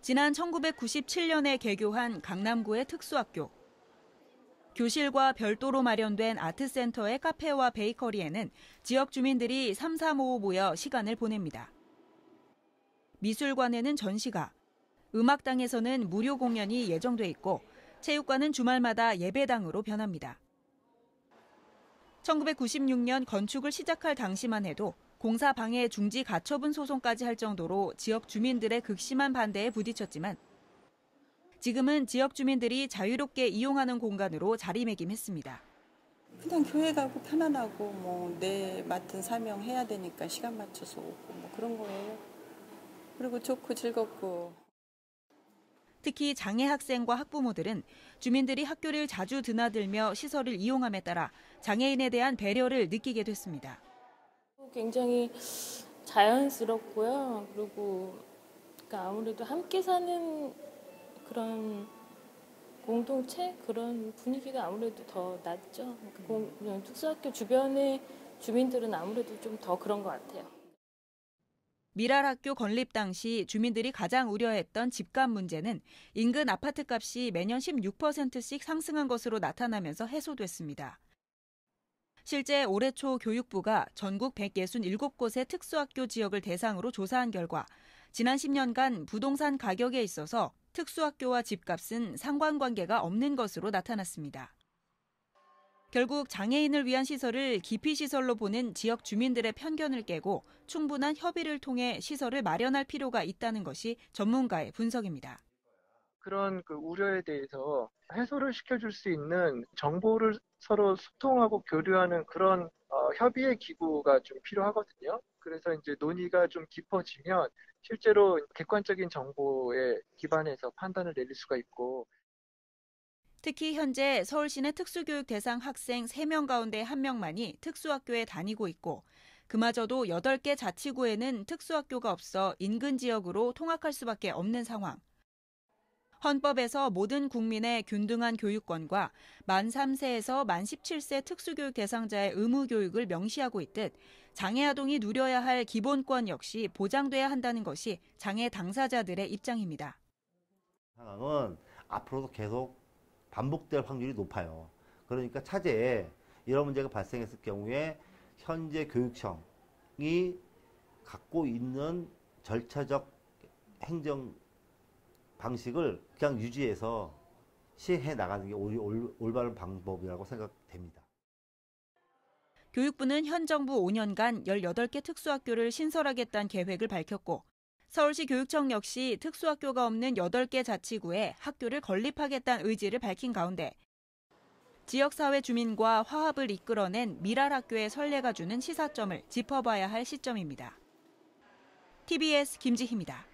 지난 1997년에 개교한 강남구의 특수학교. 교실과 별도로 마련된 아트센터의 카페와 베이커리에는 지역 주민들이 삼삼오오 모여 시간을 보냅니다. 미술관에는 전시가, 음악당에서는 무료 공연이 예정돼 있고 체육관은 주말마다 예배당으로 변합니다. 1996년 건축을 시작할 당시만 해도 공사 방해 중지 가처분 소송까지 할 정도로 지역 주민들의 극심한 반대에 부딪혔지만 지금은 지역 주민들이 자유롭게 이용하는 공간으로 자리매김했습니다. 그냥 교회 가고 편안하고 내 맡은 사명 해야 되니까 시간 맞춰서 오고 그런 거예요. 그리고 좋고 즐겁고. 특히 장애 학생과 학부모들은 주민들이 학교를 자주 드나들며 시설을 이용함에 따라 장애인에 대한 배려를 느끼게 됐습니다. 굉장히 자연스럽고요. 그리고 그러니까 아무래도 함께 사는 그런 공동체 그런 분위기가 아무래도 더 낫죠. 그러니까 특수학교 주변의 주민들은 아무래도 좀 더 그런 것 같아요. 미랄학교 건립 당시 주민들이 가장 우려했던 집값 문제는 인근 아파트값이 매년 16%씩 상승한 것으로 나타나면서 해소됐습니다. 실제 올해 초 교육부가 전국 167곳의 특수학교 지역을 대상으로 조사한 결과 지난 10년간 부동산 가격에 있어서 특수학교와 집값은 상관관계가 없는 것으로 나타났습니다. 결국 장애인을 위한 시설을 기피시설로 보는 지역 주민들의 편견을 깨고 충분한 협의를 통해 시설을 마련할 필요가 있다는 것이 전문가의 분석입니다. 그런 우려에 대해서 해소를 시켜줄 수 있는 정보를 서로 소통하고 교류하는 그런 협의의 기구가 좀 필요하거든요. 그래서 이제 논의가 좀 깊어지면 실제로 객관적인 정보에 기반해서 판단을 내릴 수가 있고. 특히 현재 서울시내 특수교육 대상 학생 3명 가운데 1명만이 특수학교에 다니고 있고 그마저도 8개 자치구에는 특수학교가 없어 인근 지역으로 통학할 수밖에 없는 상황. 헌법에서 모든 국민의 균등한 교육권과 만 3세에서 만 17세 특수교육 대상자의 의무 교육을 명시하고 있듯 장애 아동이 누려야 할 기본권 역시 보장돼야 한다는 것이 장애 당사자들의 입장입니다. 상황은 앞으로도 계속 반복될 확률이 높아요. 그러니까 차제에 이런 문제가 발생했을 경우에 현재 교육청이 갖고 있는 절차적 행정 방식을 그냥 유지해서 시행해 나가는 게 올바른 방법이라고 생각됩니다. 교육부는 현 정부 5년간 18개 특수학교를 신설하겠다는 계획을 밝혔고 서울시 교육청 역시 특수학교가 없는 8개 자치구에 학교를 건립하겠다는 의지를 밝힌 가운데 지역사회 주민과 화합을 이끌어낸 미랄학교의 선례가 주는 시사점을 짚어봐야 할 시점입니다. TBS 김지희입니다.